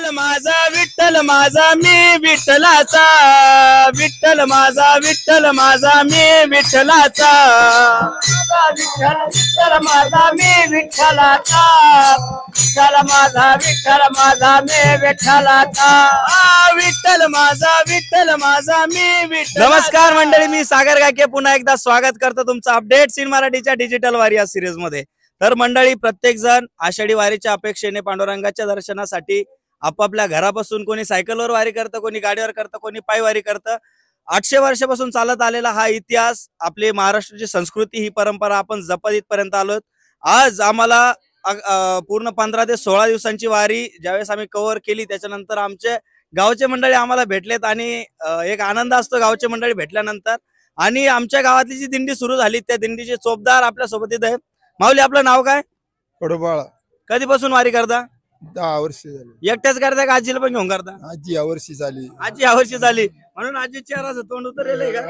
विठ्ठल माझा मी विठ्ठलाचा, विठ्ठल माझा मी विठ्ठलाचा, विठ्ठल माझा मी विठ्ठलाचा, विठ्ठल माझा मी विठ्ठलाचा, विठ्ठल माझा मी विठ्ठल. नमस्कार मंडळी, मी सागर गाके पुन्हा एकदा स्वागत करतो तुमचं अपडेट्स इन मराठीच्या डिजिटल वारी या सिरीज मध्ये. तर मंडळी, प्रत्येक जण आषाढी वारीच्या अपेक्षेने पांडुरंगाच्या दर्शनासाठी आपापल्या घरापासून, कोणी सायकलवर वारी करतं, कोणी गाडीवर करतं, कोणी पायी वारी करतं. 800 वर्षापासून चालत आलेला हा इतिहास, आपली महाराष्ट्राची संस्कृती, ही परंपरा आपण जपत इथपर्यंत आलोत. आज आम्हाला पूर्ण 15 ते 16 दिवसांची वारी ज्यावेळेस आम्ही कव्हर केली, त्याच्यानंतर आमचे गावचे मंडळी आम्हाला भेटलेत आणि एक आनंद असतो गावचे मंडळी भेटल्यानंतर. आणि आमच्या गावातली जी दिंडी सुरू झाली, त्या दिंडीचे चोपदार आपल्या सोबत इथे. माऊली, आपलं नाव काय? कडोबाळा. कधीपासून वारी करता? 10 वर्ष झाली. एकट्याच करता का आजीला पण घेऊन करता? आजी यावर्षी झाली. आजी यावर्षी झाली म्हणून आजी चेहराचं तोंड उतरलेलं आहे का?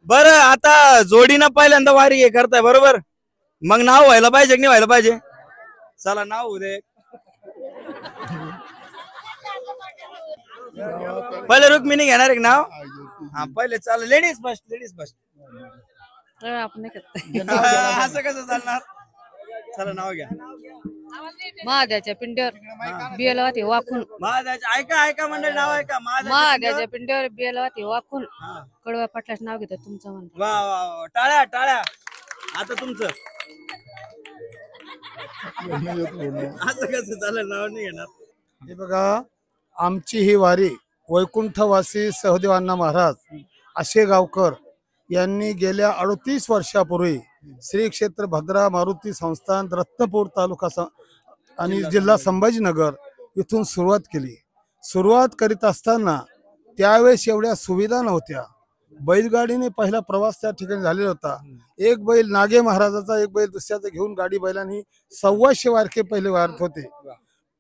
बरं, आता जोडीनं पहिल्यांदा वारी करताय बरोबर, मग नाव व्हायला पाहिजे की नाही व्हायला पाहिजे? चला नाव होऊ दे. पहिले रुक्मिणी घेणार एक नाव. हा पहिले चाल, लेडीज फर्स्ट, लेडीज फर्स्ट. असं कसं चालणार? चला नाव घ्या. महादेवाच्या पिंडीवर बेलवाती वाकून. महादेवाच्या, ऐका मंडळी, नाव ऐका. महादेवाच्या पिंडीवर बेलवाती वाकून कडवा पाटलाच नाव घेतात तुमचं म्हणतो. वा वा वा, टाळ्या टाळ्या. आता तुमचं असं कसं चालेल, नाव नाही घेणार? हे बघा, आमची ही वारी वैकुंठवासी सहदेव अण्णा महाराज असे गावकर यांनी गेल्या 38 वर्षापूर्वी श्री क्षेत्र भद्रा मारुती संस्थान रत्नपूर तालुका आणि जिल्हा संभाजीनगर इथून सुरुवात केली. सुरुवात करीत असताना त्यावेळेस एवढ्या सुविधा नव्हत्या. बैलगाडीने पहिला प्रवास त्या ठिकाणी झालेला होता. एक बैल नागे महाराजाचा, एक बैल दुसऱ्याचा घेऊन गाडी बैलांनी 125 वारके पहिले वारत होते.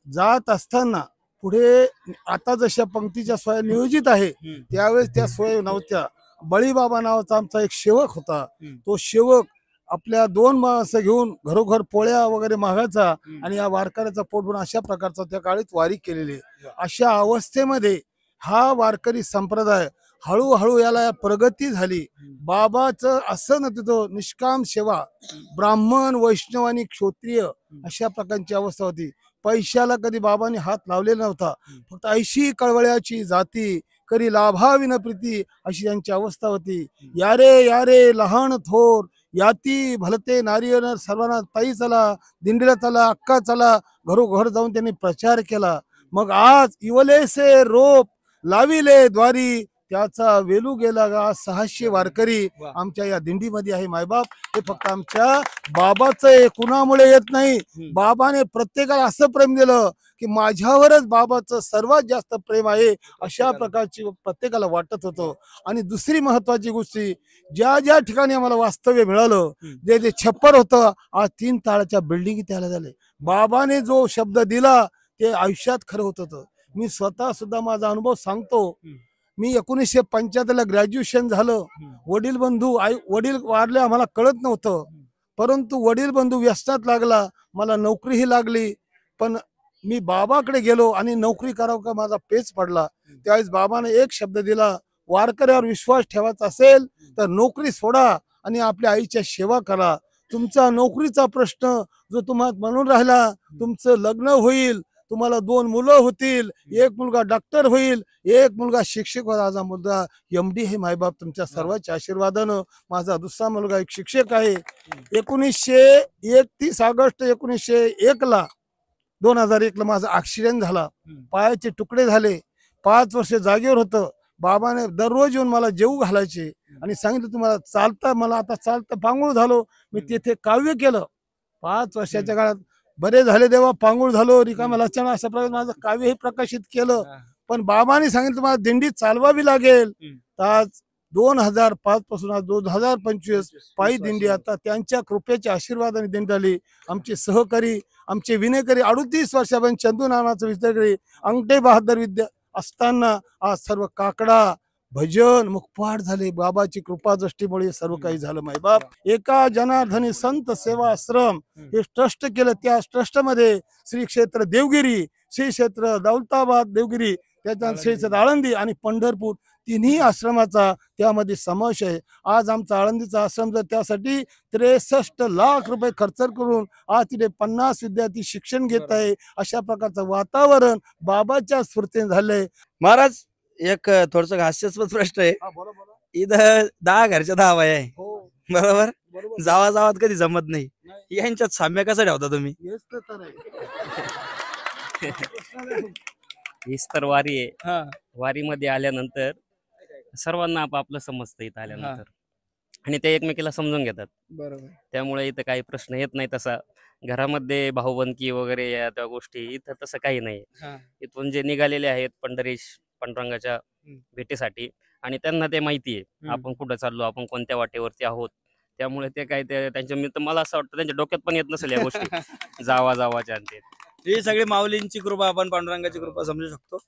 जात असताना पुढे आता जशा पंक्तीच्या सोया नियोजित आहे, त्यावेळेस त्या सोया नव्हत्या. बळीबाबा नावाचा आमचा एक सेवक होता. तो सेवक आपल्या 2 माणसं घेऊन घरोघर पोळ्या वगैरे मागायचा आणि या वारकऱ्याचा पोट भरून अशा प्रकारचा त्या काळात वारी केलेली. अशा अवस्थेमध्ये हा वारकरी संप्रदाय हळूहळू याला प्रगती झाली. बाबाचं असं नव्हतं, निष्काम सेवा, ब्राह्मण, वैष्णव आणि क्षत्रिय अशा प्रकारची अवस्था होती. पैशाला कधी बाबांनी हात लावलेला नव्हता. फक्त ऐशी कळवळ्याची जाती करी लाभाविन प्रीती अशी त्यांची अवस्था होती. यारे यारे लहान थोर याती भलते नारियल सर्वांना ताई चला, दिंडीला चला, अक्का चला, घरोघर जाऊन त्यांनी प्रचार केला. मग आज इवलेसे रोप लाविले द्वारी, त्याचा वेलू गेला गा. 600 वारकरी आमच्या या दिंडीमध्ये आहे. मायबाप, हे फक्त आमच्या बाबाचं कुणामुळे येत नाही. बाबाने प्रत्येकाला असं प्रेम दिलं की माझ्यावरच बाबाचं सर्वात जास्त प्रेम आहे, अशा प्रकारची प्रत्येकाला वाटत होतं. आणि दुसरी महत्वाची गोष्ट, ज्या ज्या ठिकाणी आम्हाला वास्तव्य मिळालं, जे जे छप्पर होतं, आज 3 ताळाच्या बिल्डिंग त्याला झाले. बाबाने जो शब्द दिला ते आयुष्यात खरं होत होतं. मी स्वतः सुद्धा माझा अनुभव सांगतो. मी 1975 ला ग्रॅज्युएशन झालं. वडील बंधू वडील वारले, आम्हाला कळत नव्हतं. परंतु वडील बंधू व्यसनात लागला, मला नोकरीही लागली. पण मी बाबाकडे गेलो आणि नोकरी करावं का माझा पेच पडला. त्यावेळेस बाबाने एक शब्द दिला, वारकऱ्यावर विश्वास ठेवायचा असेल तर नोकरी सोडा आणि आपल्या आईच्या सेवा करा. तुमचा नोकरीचा प्रश्न जो तुम्हाला म्हणून राहिला, तुमचं लग्न होईल, तुम्हाला 2 मुलं होतील, एक मुलगा डॉक्टर होईल, एक मुलगा शिक्षक होईल. माझा मुलगा MD हे. मायबाप तुमच्या सर्वांच्या आशीर्वादानं माझा दुसरा मुलगा एक शिक्षक आहे. 31 ऑगस्ट 1901 ला 2001 ला माझा ऍक्सिडेंट झाला. पायाचे तुकडे झाले. 5 वर्ष जागेवर होतं. बाबाने दररोज येऊन मला जेवू घालायचे आणि सांगितलं तुम्हाला चालता. मला आता चालतं पांगुळ झालो. मी तिथे काव्य केलं. 5 वर्षाच्या काळात बरे झाले देवा, पांगुळ झालो, रिकामा लचण, अशा प्रकारे माझं काव्यही प्रकाशित केलं. पण बाबांनी सांगितलं मला दिंडी चालवावी लागेल. आज 2005 पासून आज 2025 पायी दिंडी. आता त्यांच्या कृपेच्या आशीर्वादाने दिंडी झाली. आमचे सहकारी, आमचे विनेकरी 38 वर्षापर्यंत चंदू नानाचं विद्याकरी अंगठे बहादर विद्या असताना आज सर्व काकडा भजन मुखपाठ झाले. बाबाची कृपा दृष्टीमुळे सर्व काही झालं. मायबाप, एका जनार्दनी संत सेवा आश्रम हे ट्रस्ट केलं. त्या ट्रस्ट मध्ये श्री क्षेत्र देवगिरी, श्री क्षेत्र दौलताबाद देवगिरी, त्याच्यानंतर श्री क्षेत्र आळंदी आणि पंढरपूर तिन्ही आश्रमाचा त्यामध्ये समावेश आहे. आज आमचा आळंदीचा आश्रम जर त्यासाठी 63 लाख रुपये खर्च करून आज तिथे 50 विद्यार्थी शिक्षण घेत आहे. अशा प्रकारचं वातावरण बाबाच्या स्फूर्तीने झालंय. महाराज एक थोडस हास्यास्पद प्रश्न आहे. इथं 10 घरच्या 10 बाया आहे, बरोबर? जावात कधी जमत नाही. यांच्यात साम्य कसं ठेवता तुम्ही? हीच तर वारी आहे. वारीमध्ये आल्यानंतर सर्वांना आपापलं समजतं इथं आल्यानंतर, आणि ते एकमेकीला समजून घेतात. बरोबर. त्यामुळे इथं काही प्रश्न येत नाही. तसा घरामध्ये भाऊबंदकी वगैरे या त्या गोष्टी इथं तसं काही नाही. इथून जे निघालेले आहेत पांडुरंगाच्या भेटीसाठी, आणि त्यांना ते माहिती आहे आपण कुठं चाललो, आपण कोणत्या वाटेवरती आहोत. त्यामुळे ते काय त्यांच्या मित्र, मला असं वाटतं त्यांच्या डोक्यात पण येत नसेल या गोष्टी जावाच्या. ही सगळी माऊलींची कृपा, आपण पांडुरंगाची कृपा समजू शकतो.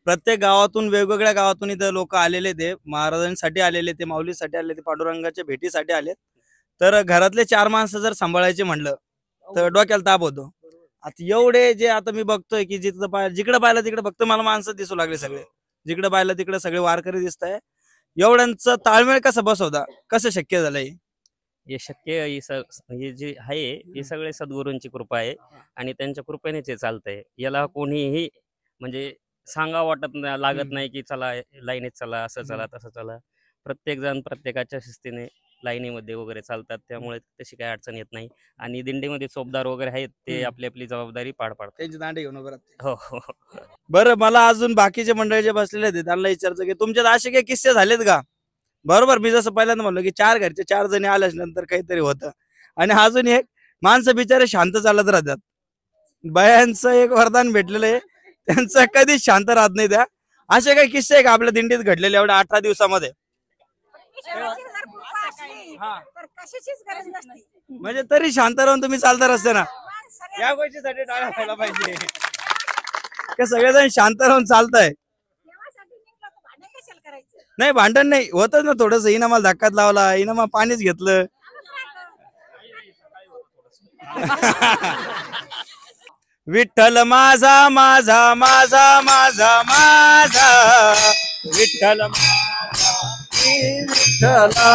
प्रत्येक गावातून, वेगवेगळ्या गावातून इथं लोक आलेले, ते महाराजांसाठी आलेले, ते माऊलीसाठी आले, ते पांडुरंगाच्या भेटीसाठी आले. तर घरातले 4 माणसं जर सांभाळायचे म्हणलं तर डोक्याला ताप होतो. आता एवढे जे आता मी बघतोय की जिकडे पाहिलं तिकडे फक्त मला माणसं दिसू लागले. सगळे जिकडे पाहिलं तिकडे सगळे वारकरी दिसत आहे. एवढ्यांचं ताळमेळ कसं बसवता, कसं शक्य झालंय? हे शक्य, हे जे आहे हे सगळे सद्गुरूंची कृपा आहे, आणि त्यांच्या कृपेनेच हे चालतंय. याला कोणीही म्हणजे सांगा वाटत नाही, लागत नाही की चला लाईनीत चला, असं चला तसं चला. प्रत्येक जण प्रत्येकाच्या शिस्तीने लाईनीमध्ये वगैरे चालतात. त्यामुळे तशी काही अडचण येत नाही. आणि दिंडीमध्ये चोपदार वगैरे आहेत, ते आपली आपली जबाबदारी पार पाडतात. त्यांची दांडे घेऊन उभं राहतात. हो हो. बरं, मला अजून बाकीचे मंडळी जे बसलेले आहेत त्यांना विचारायचं की तुमच्यात असे काही किस्से झालेत का? बरोबर, मी जसं पहिल्यांदा म्हणलो की 4 घरचे 4 जणी आल्याच नंतर काहीतरी होतं. आणि अजून एक, माणसं बिचारे शांत चालत राहतात. बायांचं एक वरदान भेटलेलं आहे, त्यांचं कधीच शांत राहत नाही. त्या असे काही किस्से आहे का आपल्या दिंडीत घडलेले एवढ्या 18 दिवसामध्ये? म्हणजे तरी शांत राहून तुम्ही चालता असते ना. या गोष्टीसाठी टाळ्या व्हायला पाहिजे. सगळेजण शांत राहून चालताय. नाही, भांडण नाही होतच ना थोडस. हिनं मला धक्काच लावला, हिनं मला पाणीच घेतलं. विठ्ठल माझा माझा माझा माझा माझा, विठ्ठल विठ्ठला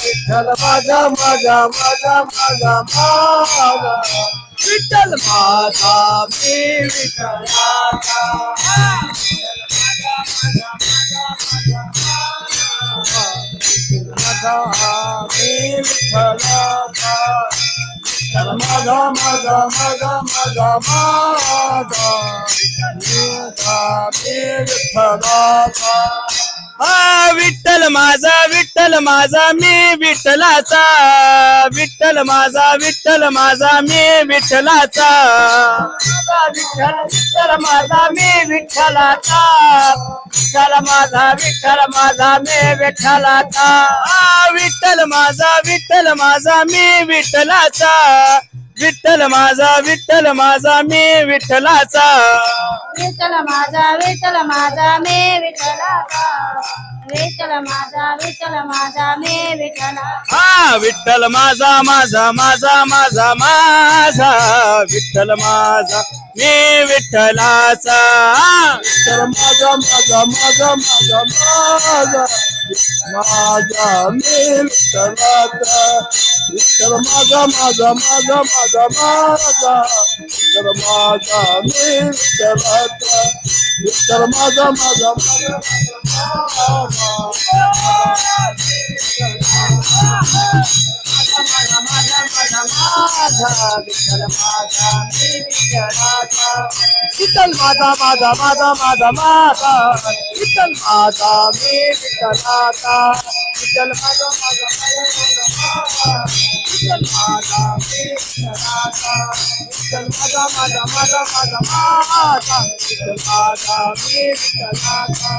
विठ्ठल माझा माझा माझा माझा माझा, विठ्ठल माझा मी विठ्ठलाचा, माझा मी विठ्ठलाचा, माझा माझा माझा माझा माझा, मी विठ्ठलाचा. विठ्ठल माझा मी विठ्ठलाचा, विठ्ठल माझा मी विठ्ठलाचा, विठ्ठल माझा मी विठ्ठलाचा, विठ्ठल माझा मी विठ्ठलाचा, विठ्ठल माझा मी विठ्ठलाचा, विठ्ठल माझा मी विठ्ठलाचा, विठ्ठल माझा मी विठ्ठलाचा, विठ्ठल माझा मी विठ्ठलाचा, विठ्ठल माझा माझा माझा माझा माझा, विठ्ठल माझा मी विठ्ठलाचा, विठ्ठल माझा माझा माझा माझा माझा, माझा मी विठ्ठलाचा, विठ्ठल माझा माझा माझा माझा माझा, विठ्ठल माझा मी विठ्ठलाचा, विठ्ठल माझा माझा माझा विठ्ठल माझा माझा माझा माझा माझा, विठ्ठल माझा मी विठ्ठलाचा, विठ्ठल माझा माझा माझा विठ्ठल माझा मी विठ्ठलाचा, विठ्ठल माझा माझा माझा माझा माझा, विठ्ठल माझा मी विठ्ठलाचा.